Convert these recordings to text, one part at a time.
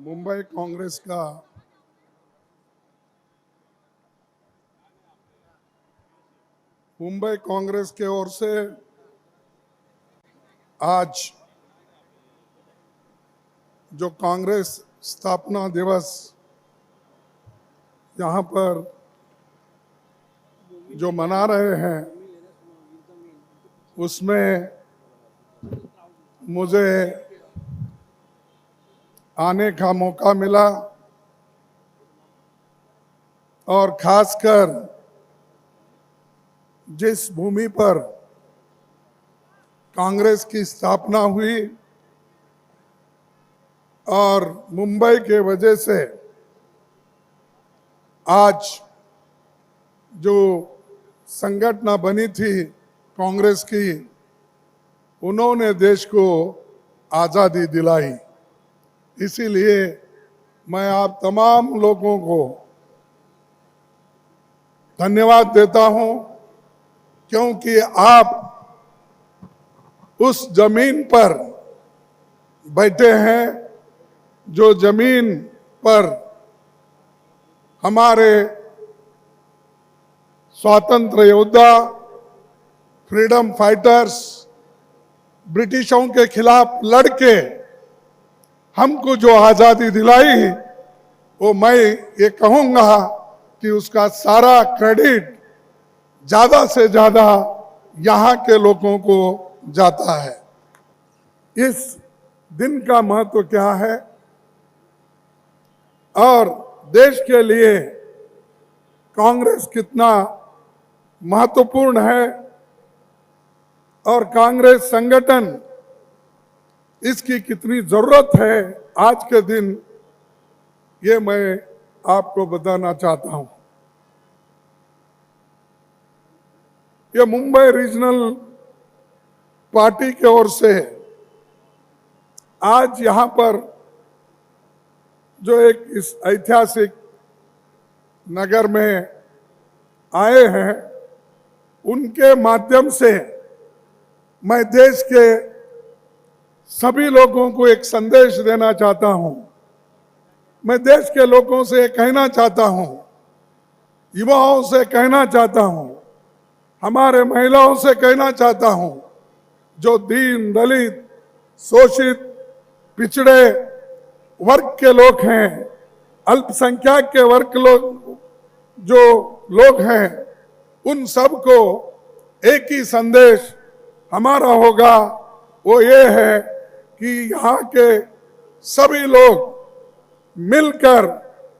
मुंबई कांग्रेस का मुंबई कांग्रेस के ओर से आज जो कांग्रेस स्थापना दिवस यहाँ पर जो मना रहे हैं उसमें मुझे आने का मौका मिला और खासकर जिस भूमि पर कांग्रेस की स्थापना हुई और मुंबई के वजह से आज जो संगठन बनी थी कांग्रेस की, उन्होंने देश को आज़ादी दिलाई। इसीलिए मैं आप तमाम लोगों को धन्यवाद देता हूं, क्योंकि आप उस जमीन पर बैठे हैं जो जमीन पर हमारे स्वातंत्र योद्धा, फ्रीडम फाइटर्स ब्रिटिशों के खिलाफ लड़के हमको जो आज़ादी दिलाई, वो मैं ये कहूँगा कि उसका सारा क्रेडिट ज़्यादा से ज़्यादा यहाँ के लोगों को जाता है। इस दिन का महत्व क्या है और देश के लिए कांग्रेस कितना महत्वपूर्ण है और कांग्रेस संगठन इसकी कितनी जरूरत है आज के दिन, ये मैं आपको बताना चाहता हूं। ये मुंबई रीजनल पार्टी की ओर से आज यहां पर जो एक इस ऐतिहासिक नगर में आए हैं, उनके माध्यम से मैं देश के सभी लोगों को एक संदेश देना चाहता हूं। मैं देश के लोगों से कहना चाहता हूं, युवाओं से कहना चाहता हूं, हमारे महिलाओं से कहना चाहता हूं, जो दीन दलित शोषित पिछड़े वर्ग के लोग हैं, अल्पसंख्यक के वर्ग जो लोग हैं, उन सबको एक ही संदेश हमारा होगा, वो ये है कि यहाँ के सभी लोग मिलकर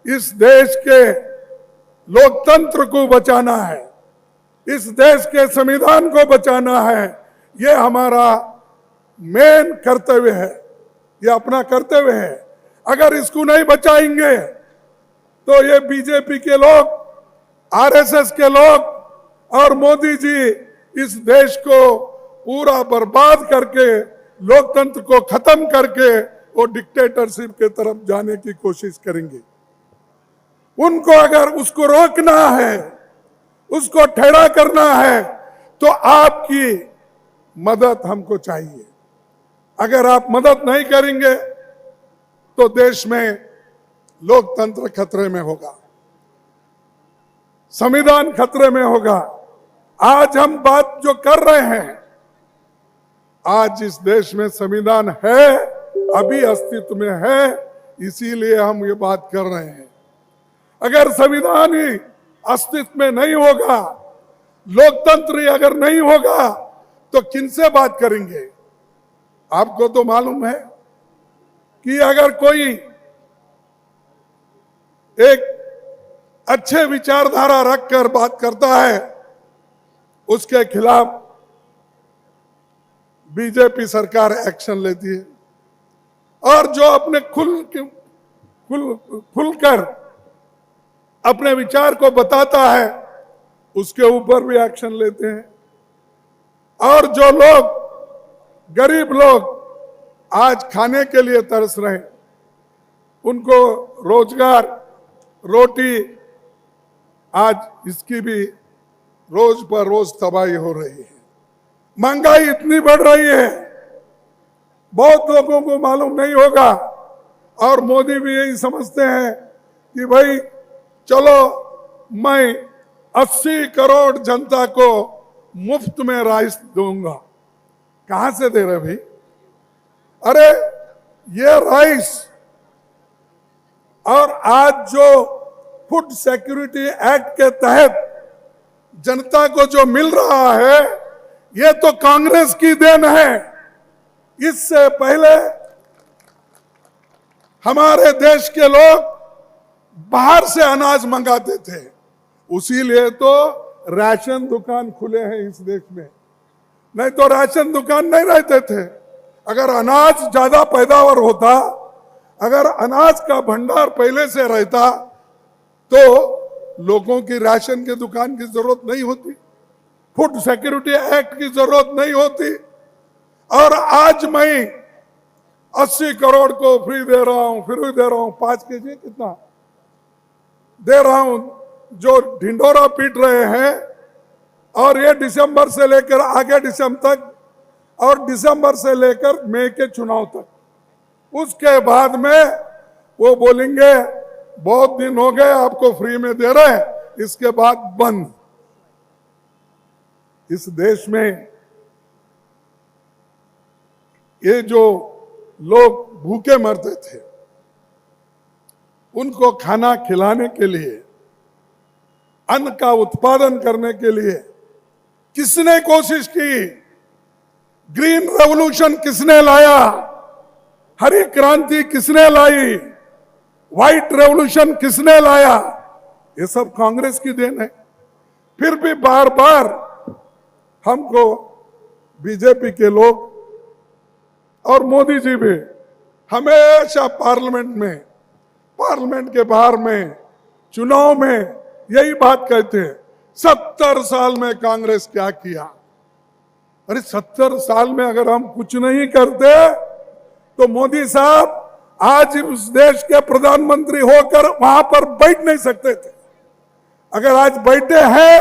इस देश के लोकतंत्र को बचाना है, इस देश के संविधान को बचाना है। ये हमारा मेन कर्तव्य है, ये अपना कर्तव्य है। अगर इसको नहीं बचाएंगे तो ये बीजेपी के लोग, आरएसएस के लोग और मोदी जी इस देश को पूरा बर्बाद करके, लोकतंत्र को खत्म करके वो डिक्टेटरशिप के तरफ जाने की कोशिश करेंगे। उनको अगर उसको रोकना है, उसको ठहरा करना है, तो आपकी मदद हमको चाहिए। अगर आप मदद नहीं करेंगे तो देश में लोकतंत्र खतरे में होगा, संविधान खतरे में होगा। आज हम बात जो कर रहे हैं, आज इस देश में संविधान है, अभी अस्तित्व में है, इसीलिए हम ये बात कर रहे हैं। अगर संविधान ही अस्तित्व में नहीं होगा, लोकतंत्र अगर नहीं होगा, तो किनसे बात करेंगे? आपको तो मालूम है कि अगर कोई एक अच्छे विचारधारा रखकर बात करता है, उसके खिलाफ बीजेपी सरकार एक्शन लेती है, और जो अपने खुलकर अपने विचार को बताता है, उसके ऊपर भी एक्शन लेते हैं। और जो लोग, गरीब लोग आज खाने के लिए तरस रहे, उनको रोजगार, रोटी, आज इसकी भी रोज पर रोज तबाही हो रही है। महंगाई इतनी बढ़ रही है, बहुत लोगों को मालूम नहीं होगा। और मोदी भी यही समझते हैं कि भाई चलो मैं 80 करोड़ जनता को मुफ्त में राइस दूंगा। कहां से दे रहे भाई? अरे ये राइस और आज जो फूड सिक्योरिटी एक्ट के तहत जनता को जो मिल रहा है, ये तो कांग्रेस की देन है। इससे पहले हमारे देश के लोग बाहर से अनाज मंगाते थे, उसीलिए तो राशन दुकान खुले हैं इस देश में, नहीं तो राशन दुकान नहीं रहते थे। अगर अनाज ज्यादा पैदावार होता, अगर अनाज का भंडार पहले से रहता, तो लोगों की राशन की दुकान की जरूरत नहीं होती, फूड सिक्योरिटी एक्ट की जरूरत नहीं होती। और आज मैं 80 करोड़ को फ्री दे रहा हूं, फ्री दे रहा हूं, 5 केजी कितना दे रहा हूं, जो ढिंडोरा पीट रहे हैं। और ये दिसंबर से लेकर आगे दिसंबर तक, और दिसंबर से लेकर मई के चुनाव तक, उसके बाद में वो बोलेंगे बहुत दिन हो गए आपको फ्री में दे रहे हैं, इसके बाद बंद। इस देश में ये जो लोग भूखे मरते थे, उनको खाना खिलाने के लिए, अन्न का उत्पादन करने के लिए किसने कोशिश की? ग्रीन रेवोल्यूशन किसने लाया? हरी क्रांति किसने लाई? व्हाइट रेवोल्यूशन किसने लाया? ये सब कांग्रेस की देन है। फिर भी बार बार हमको बीजेपी के लोग और मोदी जी भी हमेशा पार्लियामेंट के बाहर में, चुनाव में यही बात कहते हैं, 70 साल में कांग्रेस क्या किया। अरे 70 साल में अगर हम कुछ नहीं करते तो मोदी साहब आज उस देश के प्रधानमंत्री होकर वहां पर बैठ नहीं सकते थे। अगर आज बैठे हैं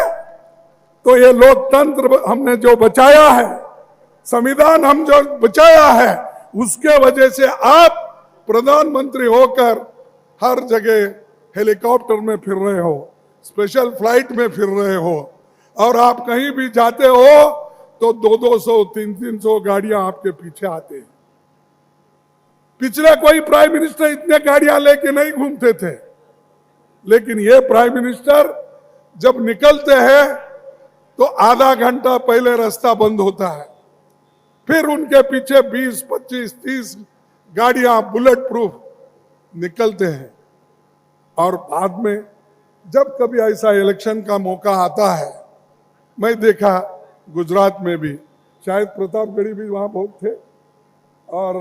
तो ये लोकतंत्र हमने जो बचाया है, संविधान हम जो बचाया है, उसके वजह से आप प्रधानमंत्री होकर हर जगह हेलीकॉप्टर में फिर रहे हो, स्पेशल फ्लाइट में फिर रहे हो, और आप कहीं भी जाते हो तो 200 300 गाड़ियां आपके पीछे आते हैं। पिछले कोई प्राइम मिनिस्टर इतने गाड़ियां लेके नहीं घूमते थे, लेकिन ये प्राइम मिनिस्टर जब निकलते हैं तो आधा घंटा पहले रास्ता बंद होता है, फिर उनके पीछे 20, 25, 30 गाड़ियां बुलेट प्रूफ निकलते हैं। और बाद में जब कभी ऐसा इलेक्शन का मौका आता है, मैं देखा गुजरात में भी, शायद प्रतापगढ़ी भी वहां बहुत थे, और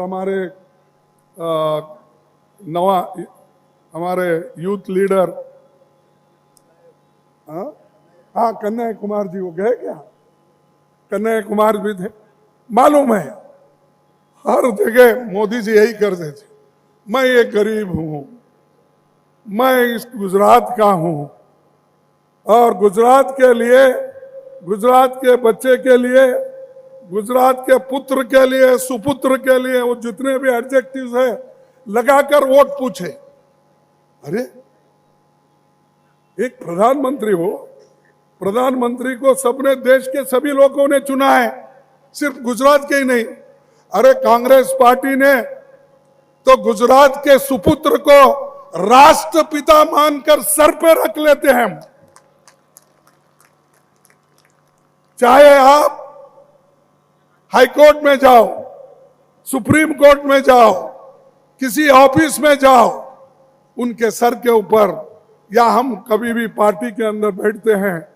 हमारे यूथ लीडर हाँ कन्हैया कुमार जी, वो गए क्या? कन्हैया कुमार भी थे। मालूम है हर जगह मोदी जी यही करते थे, मैं एक गरीब हूं, मैं इस गुजरात का हूं, और गुजरात के लिए, गुजरात के बच्चे के लिए, गुजरात के पुत्र के लिए, सुपुत्र के लिए, वो जितने भी एडजेक्टिव्स है लगाकर वोट पूछे। अरे एक प्रधानमंत्री हो, प्रधानमंत्री को सबने, देश के सभी लोगों ने चुना है, सिर्फ गुजरात के ही नहीं। अरे कांग्रेस पार्टी ने तो गुजरात के सुपुत्र को राष्ट्रपिता मानकर सर पे रख लेते हैं। चाहे आप हाई कोर्ट में जाओ, सुप्रीम कोर्ट में जाओ, किसी ऑफिस में जाओ, उनके सर के ऊपर, या हम कभी भी पार्टी के अंदर बैठते हैं,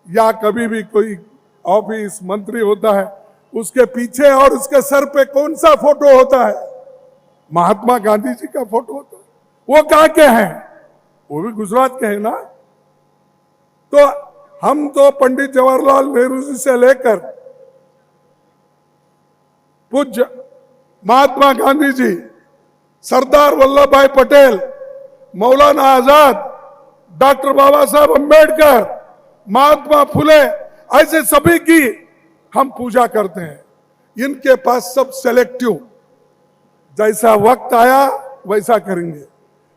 या कभी भी कोई ऑफिस मंत्री होता है, उसके पीछे और उसके सर पे कौन सा फोटो होता है? महात्मा गांधी जी का फोटो होता है। वो कहां के हैं? वो भी गुजरात के हैं ना। तो हम तो पंडित जवाहरलाल नेहरू जी से लेकर पूज्य महात्मा गांधी जी, सरदार वल्लभ भाई पटेल, मौलाना आजाद, डॉक्टर बाबा साहब अंबेडकर, महात्मा फुले, ऐसे सभी की हम पूजा करते हैं। इनके पास सब सेलेक्टिव, जैसा वक्त आया वैसा करेंगे।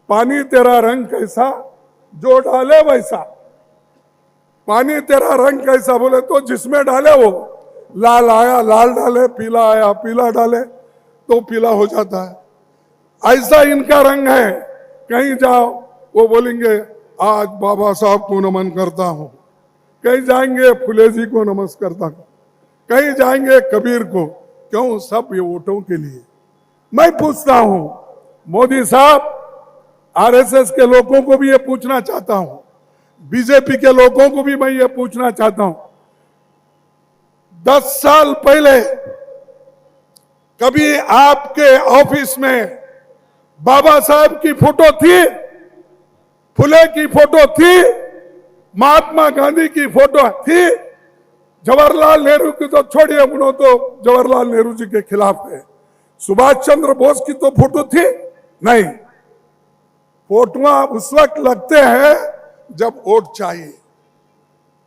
पानी तेरा रंग कैसा जो डाले वैसा, पानी तेरा रंग कैसा बोले तो जिसमें डाले वो, लाल आया लाल डाले, पीला आया पीला डाले तो पीला हो जाता है। ऐसा इनका रंग है। कहीं जाओ वो बोलेंगे आज बाबा साहब को नमन करता हूं, कहीं जाएंगे फुले जी को नमस्कार करता हूं, कहीं जाएंगे कबीर को। क्यों? सब ये वोटों के लिए। मैं पूछता हूं मोदी साहब, आरएसएस के लोगों को भी ये पूछना चाहता हूं, बीजेपी के लोगों को भी मैं ये पूछना चाहता हूं, 10 साल पहले कभी आपके ऑफिस में बाबा साहब की फोटो थी, फुले की फोटो थी, महात्मा गांधी की फोटो थी? जवाहरलाल नेहरू की तो छोड़िए, उन्होंने तो जवाहरलाल नेहरू जी के खिलाफ है। सुभाष चंद्र बोस की तो फोटो थी नहीं। फोटोआं उस वक्त लगते हैं जब वोट चाहिए।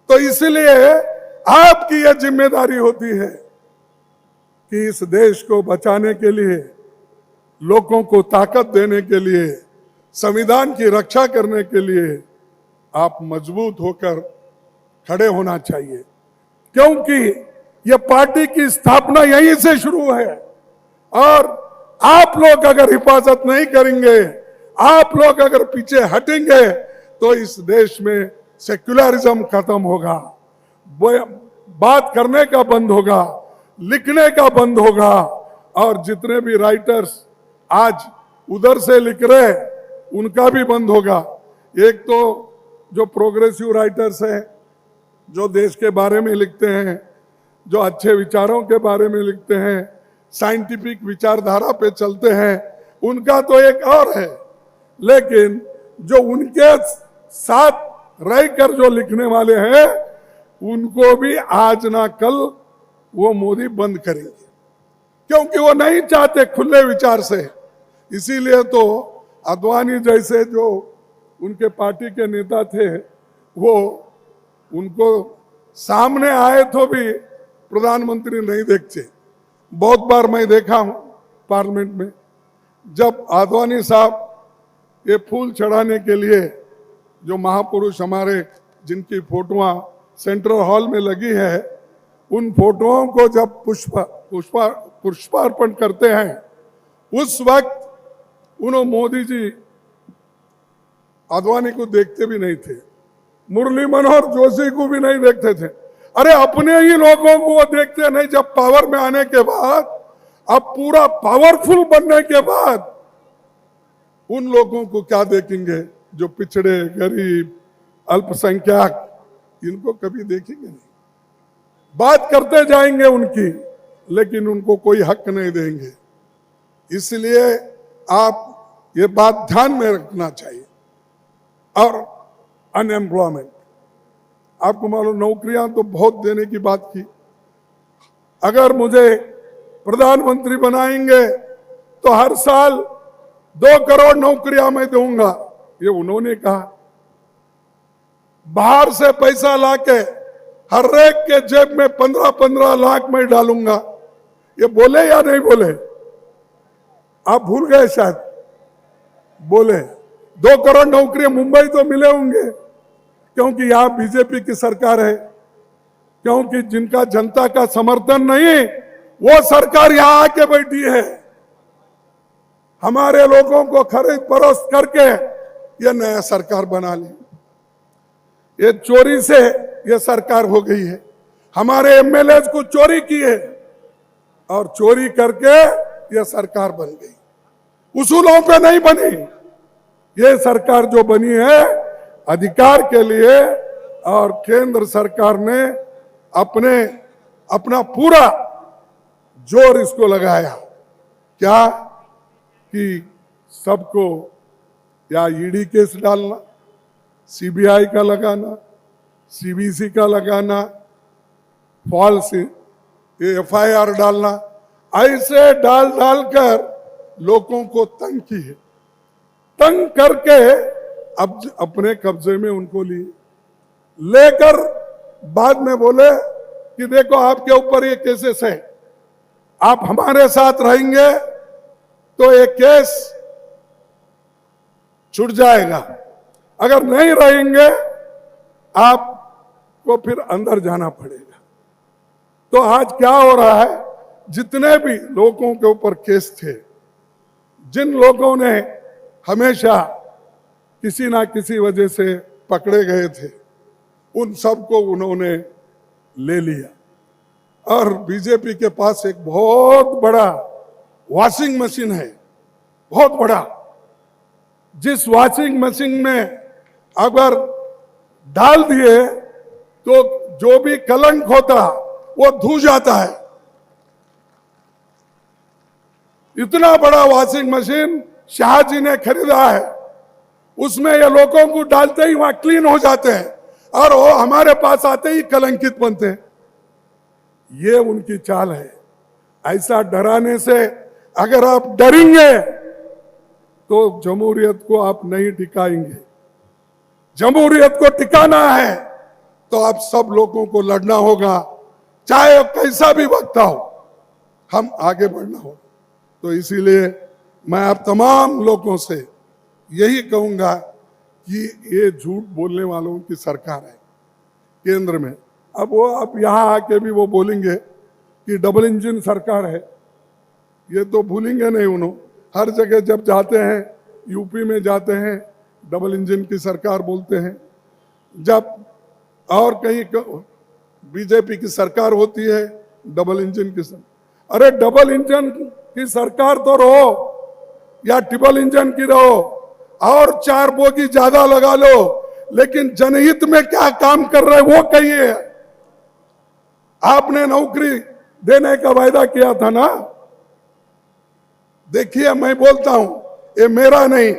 तो इसलिए आपकी यह जिम्मेदारी होती है कि इस देश को बचाने के लिए, लोगों को ताकत देने के लिए, संविधान की रक्षा करने के लिए आप मजबूत होकर खड़े होना चाहिए। क्योंकि यह पार्टी की स्थापना यहीं से शुरू है और आप लोग अगर हिफाजत नहीं करेंगे, आप लोग अगर पीछे हटेंगे तो इस देश में सेक्युलरिज्म खत्म होगा, बात करने का बंद होगा, लिखने का बंद होगा। और जितने भी राइटर्स आज उधर से लिख रहे उनका भी बंद होगा। एक तो जो प्रोग्रेसिव राइटर्स हैं, जो देश के बारे में लिखते हैं, जो अच्छे विचारों के बारे में लिखते हैं, साइंटिफिक विचारधारा पे चलते हैं, उनका तो एक और है। लेकिन जो उनके साथ रहकर जो लिखने वाले हैं, उनको भी आज ना कल वो मोदी बंद करेंगे, क्योंकि वो नहीं चाहते खुले विचार से। इसीलिए तो आडवाणी जैसे जो उनके पार्टी के नेता थे, वो उनको सामने आए तो भी प्रधानमंत्री नहीं देखते। बहुत बार मैं देखा हूं पार्लियामेंट में, जब आडवाणी साहब ये फूल चढ़ाने के लिए, जो महापुरुष हमारे जिनकी फोटोआं सेंट्रल हॉल में लगी है, उन फोटोओं को जब पुष्पार्पण करते हैं, उस वक्त उन्होंने मोदी जी आडवाणी को देखते भी नहीं थे, मुरली मनोहर जोशी को भी नहीं देखते थे। अरे अपने ही लोगों को वो देखते नहीं। जब पावर में आने के बाद, अब पूरा पावरफुल बनने के बाद, उन लोगों को क्या देखेंगे जो पिछड़े, गरीब, अल्पसंख्यक, इनको कभी देखेंगे नहीं। बात करते जाएंगे उनकी, लेकिन उनको कोई हक नहीं देंगे। इसलिए आप ये बात ध्यान में रखना चाहिए। और अनएम्प्लॉयमेंट, आपको मालूम, नौकरियां तो बहुत देने की बात की। अगर मुझे प्रधानमंत्री बनाएंगे तो हर साल 2 करोड़ नौकरियां मैं दूंगा, ये उन्होंने कहा। बाहर से पैसा लाके हर एक के जेब में 15-15 लाख मैं डालूंगा, ये बोले या नहीं बोले? आप भूल गए शायद, बोले। 2 करोड़ नौकरियां मुंबई तो मिले होंगे, क्योंकि यहां बीजेपी की सरकार है, क्योंकि जिनका जनता का समर्थन नहीं, वो सरकार यहां आके बैठी है। हमारे लोगों को खरीद फरोख्त करके ये नया सरकार बना ली। ये चोरी से ये सरकार हो गई है। हमारे एमएलए को चोरी की है और चोरी करके ये सरकार बन गई। उसूलों पे नहीं बनी। ये सरकार जो बनी है अधिकार के लिए, और केंद्र सरकार ने अपना पूरा जोर इसको लगाया। क्या कि सबको या ईडी केस डालना, सीबीआई का लगाना, सीबीसी का लगाना, फॉल्स एफआईआर डालना, ऐसे डाल कर लोगों को तंग की है। तंग करके अब अपने कब्जे में उनको लिए, लेकर बाद में बोले कि देखो आपके ऊपर ये केसेस है, आप हमारे साथ रहेंगे तो ये केस छूट जाएगा। अगर नहीं रहेंगे आपको फिर अंदर जाना पड़ेगा। तो आज क्या हो रहा है, जितने भी लोगों के ऊपर केस थे, जिन लोगों ने हमेशा किसी ना किसी वजह से पकड़े गए थे, उन सबको उन्होंने ले लिया। और बीजेपी के पास एक बहुत बड़ा वॉशिंग मशीन है, बहुत बड़ा, जिस वॉशिंग मशीन में अगर डाल दिए तो जो भी कलंक होता वो धो जाता है। इतना बड़ा वॉशिंग मशीन शाह जी ने खरीदा है, उसमें ये लोगों को डालते ही वहां क्लीन हो जाते हैं और वो हमारे पास आते ही कलंकित बनते हैं। ये उनकी चाल है। ऐसा डराने से अगर आप डरेंगे तो जमहूरियत को आप नहीं टिकाएंगे। जमहूरियत को टिकाना है तो आप सब लोगों को लड़ना होगा, चाहे कैसा भी वक्त हो, हम आगे बढ़ना होगा। तो इसीलिए मैं आप तमाम लोगों से यही कहूंगा कि ये झूठ बोलने वालों की सरकार है केंद्र में। अब वो आप यहां आके भी वो बोलेंगे कि डबल इंजन सरकार है, ये तो भूलेंगे नहीं उन्होंने। हर जगह जब जाते हैं, यूपी में जाते हैं, डबल इंजन की सरकार बोलते हैं। जब और कहीं बीजेपी की सरकार होती है, डबल इंजन की सरकार। अरे डबल इंजन की सरकार तो रहो या ट्रिपल इंजन की रहो और 4 बोगी ज्यादा लगा लो, लेकिन जनहित में क्या काम कर रहे वो कहिए। आपने नौकरी देने का वायदा किया था ना। देखिए, मैं बोलता हूं, ये मेरा नहीं,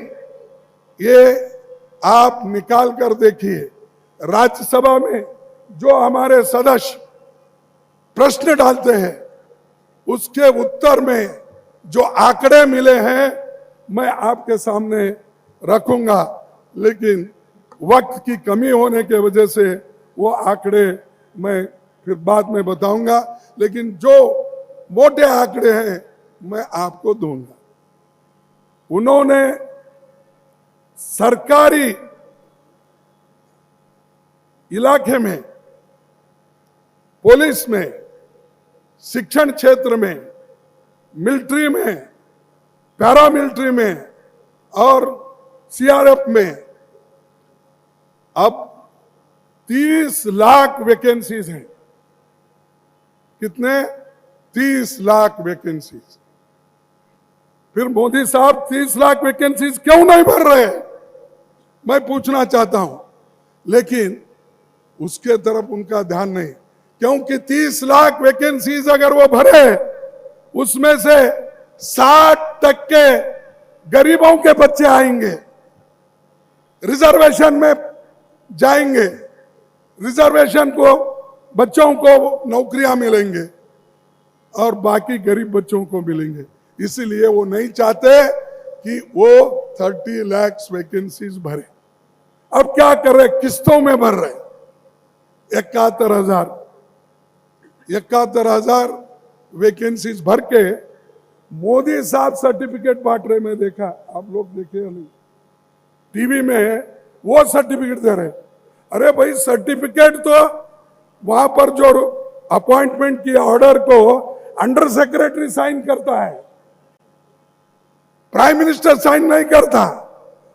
ये आप निकाल कर देखिए। राज्यसभा में जो हमारे सदस्य प्रश्न डालते हैं, उसके उत्तर में जो आंकड़े मिले हैं मैं आपके सामने रखूंगा, लेकिन वक्त की कमी होने के वजह से वो आंकड़े मैं फिर बाद में बताऊंगा। लेकिन जो मोटे आंकड़े हैं मैं आपको दूंगा। उन्होंने सरकारी इलाके में, पुलिस में, शिक्षण क्षेत्र में, मिलिट्री में, पैरामिलिट्री में और सीआरएफ में अब 30 लाख वैकेंसीज हैं। कितने? 30 लाख वैकेंसीज। फिर मोदी साहब 30 लाख वैकेंसीज क्यों नहीं भर रहे, मैं पूछना चाहता हूं। लेकिन उसके तरफ उनका ध्यान नहीं, क्योंकि 30 लाख वैकेंसीज अगर वो भरे, उसमें से 60% गरीबों के बच्चे आएंगे, रिजर्वेशन में जाएंगे, रिजर्वेशन को बच्चों को नौकरियां मिलेंगे और बाकी गरीब बच्चों को मिलेंगे। इसीलिए वो नहीं चाहते कि वो 30 लाख वैकेंसीज भरे। अब क्या कर रहे? किस्तों में भर रहे। 71,000 वैकेंसीज भर के मोदी साहब सर्टिफिकेट बांट रहे। मैं देखा, आप लोग देखे नहीं, टीवी में वो सर्टिफिकेट दे रहे। अरे भाई, सर्टिफिकेट तो वहां पर जो अपॉइंटमेंट की ऑर्डर को अंडर सेक्रेटरी साइन करता है, प्राइम मिनिस्टर साइन नहीं करता।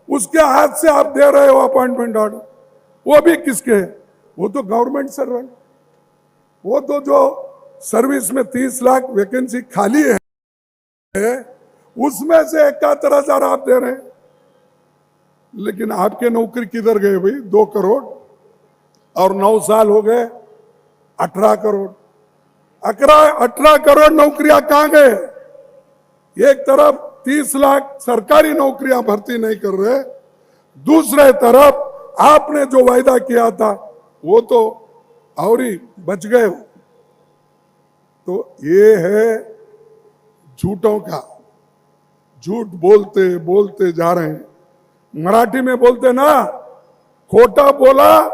उसके हाथ से आप दे रहे हो अपॉइंटमेंट ऑर्डर। वो भी किसके? वो तो गवर्नमेंट सर्वेंट। वो तो जो सर्विस में 30 लाख वैकेंसी खाली है, उसमें से 71,000 आप दे रहे हैं। लेकिन आपके नौकरी किधर गए भाई? 2 करोड़, और 9 साल हो गए 18 करोड़। 18 करोड़ नौकरियां कहां गए? एक तरफ 30 लाख सरकारी नौकरियां भर्ती नहीं कर रहे, दूसरे तरफ आपने जो वायदा किया था वो तो और ही बच गए हो। तो ये है झूठों का। झूठ बोलते बोलते जा रहे हैं। मराठी में बोलते ना, खोटा बोला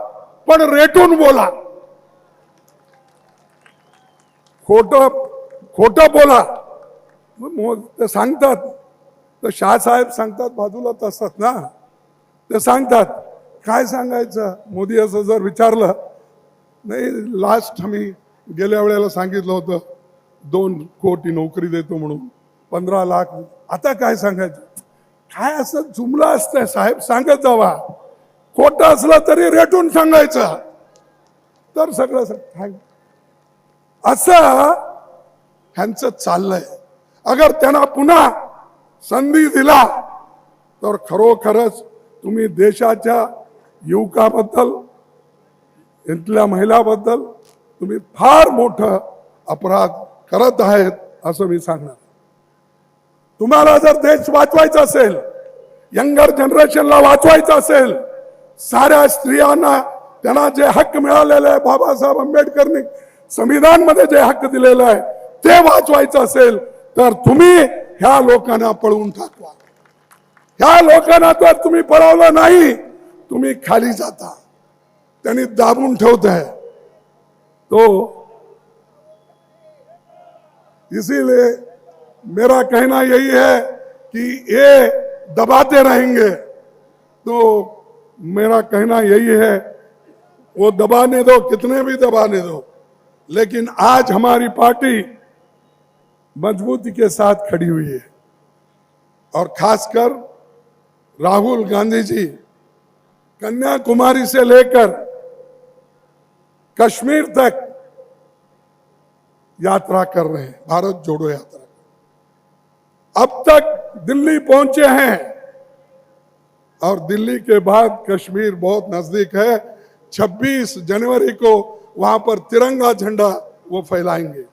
पण रेटून बोला। खोटं बोला सांगतात, तर शाहसाहेब सांगतात बाजूलाच असतात ना, ते सांगतात. काय सांगायचं? मोदी असं जर विचारलं, नाही लास्ट आम्ही गेल्या वेळेला सांगितलं होतं 2 कोटी नोकरी देतो म्हणून, 15 लाख. आता काय सांगायचं? काय असं जुमला असतंय साहेब, सांगत जावा. खोटं असलं तरी रेटून सांगायचं, तर सगळं असं ह्यांचं चाललंय. अगर त्यांना पुन्हा संधी दिला तर खरोखरच तुम्ही देशाच्या युवकाबद्दल, इथल्या महिलाबद्दल तुम्ही फार मोठं अपराध करत आहेत असं मी सांगणार. तुम्हाला जर देश वाचवायचा असेल, यंगर जनरेशनला वाचवायचं असेल, साऱ्या स्त्रियांना त्यांना जे हक्क मिळालेले आहे, बाबासाहेब आंबेडकरनी संविधानमध्ये जे हक्क दिलेलं आहे ते वाचवायचं असेल, तर तुम्ही ह्या लोकांना पळवून टाकवा. ह्या लोकांना तर तुम्ही पळवलं नाही, तुम्ही खाली जाता. त्यांनी दाबून ठेवत आहे. तो इसीलिए मेरा कहना यही है कि ये दबाते रहेंगे, तो मेरा कहना यही है वो दबाने दो, कितने भी दबाने दो, लेकिन आज हमारी पार्टी मजबूती के साथ खड़ी हुई है. और खासकर राहुल गांधी जी कन्याकुमारी से लेकर कश्मीर तक यात्रा कर रहे हैं, भारत जोड़ो यात्रा. अब तक दिल्ली पहुंचे हैं और दिल्ली के बाद कश्मीर बहुत नजदीक है. 26 जनवरी को वहां पर तिरंगा झंडा वो फैलाएंगे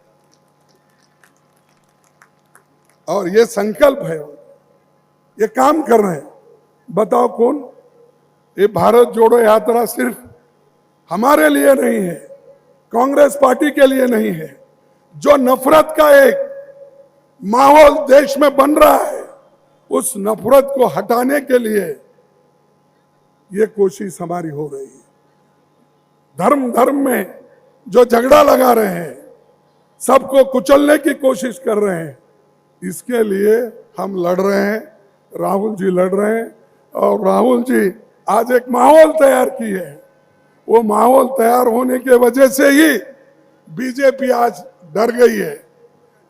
और ये संकल्प है, ये काम कर रहे हैं. बताओ कौन? ये भारत जोड़ो यात्रा सिर्फ हमारे लिए नहीं है, कांग्रेस पार्टी के लिए नहीं है. जो नफरत का एक माहौल देश में बन रहा है, उस नफरत को हटाने के लिए ये कोशिश हमारी हो रही है. धर्म धर्म में जो झगड़ा लगा रहे हैं, सबको कुचलने की कोशिश कर रहे हैं, इसके लिए हम लड़ रहे हैं. राहुल जी लड़ रहे हैं और राहुल जी आज एक माहौल तैयार की है. वो माहौल तैयार होने के वजह से ही बीजेपी आज डर गई है.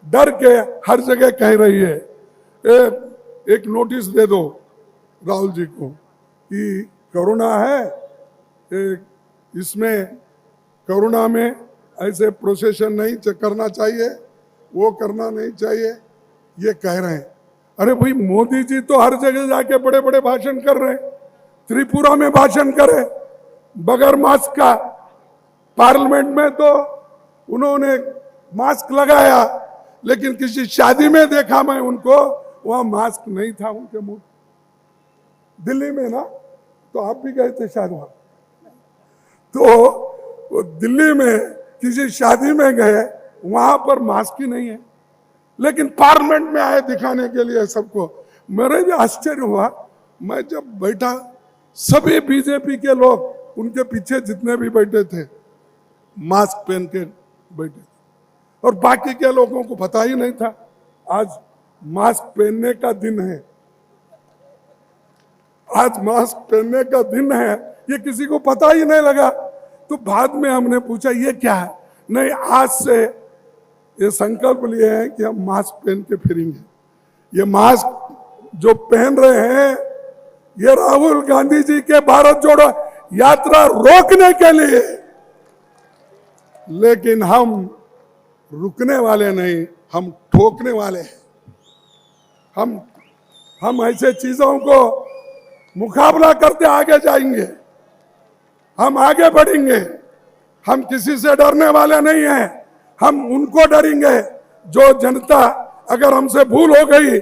डर के हर जगह कह रही है. एक नोटिस दे दो राहुल जी को कि कोरोना है, इसमें कोरोना में ऐसे प्रोसेशन नहीं करना चाहिए, वो करना नहीं चाहिए, ये कह रहे हैं. अरे भाई, मोदी जी तो हर जगह जाके बड़े बड़े भाषण कर रहे हैं. त्रिपुरा में भाषण करे बगैर मास्क का, पार्लियामेंट में तो उन्होंने मास्क लगाया, लेकिन किसी शादी में देखा मैं उनको, वहां मास्क नहीं था उनके मुंह. दिल्ली में ना, तो आप भी गए थे शायद वहां, तो दिल्ली में किसी शादी में गए, वहां पर मास्क ही नहीं है, लेकिन पार्लियामेंट में आए दिखाने के लिए सबको. मेरे भी आश्चर्य हुआ. मैं जब बैठा, सभी बीजेपी के लोग उनके पीछे जितने भी बैठे थे मास्क पहन के बैठे थे, और बाकी के लोगों को पता ही नहीं था आज मास्क पहनने का दिन है. आज मास्क पहनने का दिन है, ये किसी को पता ही नहीं लगा. तो बाद में हमने पूछा ये क्या है? नहीं, आज से ये संकल्प लिए हैं कि हम मास्क पहन के फिरेंगे. ये मास्क जो पहन रहे हैं, ये राहुल गांधी जी के भारत जोड़ो यात्रा रोकने के लिए. लेकिन हम रुकने वाले नहीं, हम ठोकने वाले हैं. हम ऐसे चीजों को मुकाबला करते आगे जाएंगे, हम आगे बढ़ेंगे. हम किसी से डरने वाले नहीं हैं. हम उनको डरेंगे जो जनता, अगर हमसे भूल हो गई,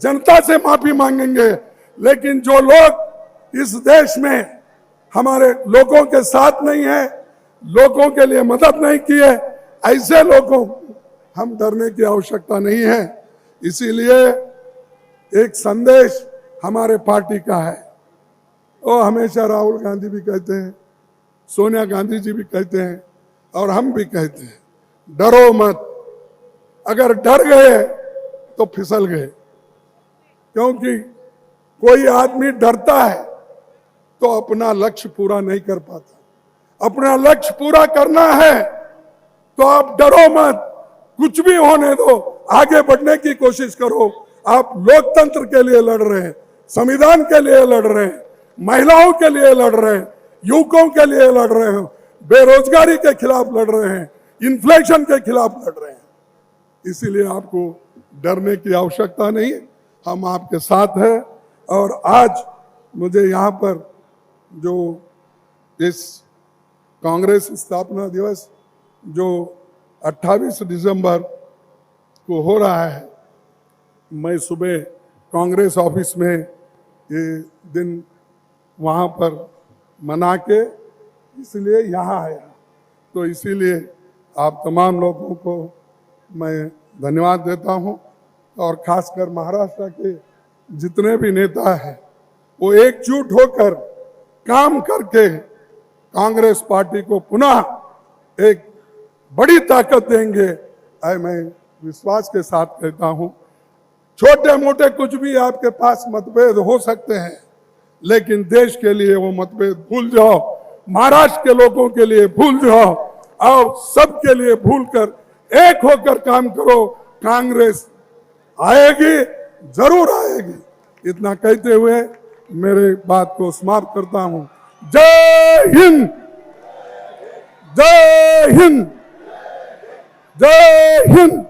जनता से माफी मांगेंगे. लेकिन जो लोग इस देश में हमारे लोगों के साथ नहीं है, लोगों के लिए मदद नहीं की है, ऐसे लोगों हम डरने की आवश्यकता नहीं है. इसीलिए एक संदेश हमारे पार्टी का है. वो हमेशा राहुल गांधी भी कहते हैं, सोनिया गांधी जी भी कहते हैं, और हम भी कहते हैं, डरो मत. अगर डर गए तो फिसल गए. क्योंकि कोई आदमी डरता है तो अपना लक्ष्य पूरा नहीं कर पाता। अपना लक्ष्य पूरा करना है तो आप डरो मत, कुछ भी होने दो, आगे बढ़ने की कोशिश करो। आप लोकतंत्र के लिए लड़ रहे हैं, संविधान के लिए लड़ रहे हैं, महिलाओं के लिए लड़ रहे हैं, युवकों के लिए लड़ रहे हैं, बेरोजगारी के खिलाफ लड़ रहे हैं, इन्फ्लेशन के खिलाफ लड़ रहे हैं। इसीलिए आपको डरने की आवश्यकता नहीं, हम आपके साथ हैं। और आज मुझे यहाँ पर जो इस कांग्रेस स्थापना दिवस जो 28 दिसंबर को हो रहा है, मैं सुबह कांग्रेस ऑफिस में ये दिन वहाँ पर मना के इसलिए यहाँ आया। तो इसीलिए आप तमाम लोगों को मैं धन्यवाद देता हूँ, और खासकर महाराष्ट्र के जितने भी नेता हैं वो एकजुट होकर काम करके कांग्रेस पार्टी को पुनः एक बड़ी ताकत देंगे, मैं विश्वास के साथ कहता हूं। छोटे मोटे कुछ भी आपके पास मतभेद हो सकते हैं, लेकिन देश के लिए वो मतभेद भूल जाओ, महाराष्ट्र के लोगों के लिए भूल जाओ, और सबके लिए भूलकर एक होकर काम करो। कांग्रेस आएगी, जरूर आएगी। इतना कहते हुए मेरे बात को समाप्त करता हूं। जय हिंद, जय हिंद, जय हिंद।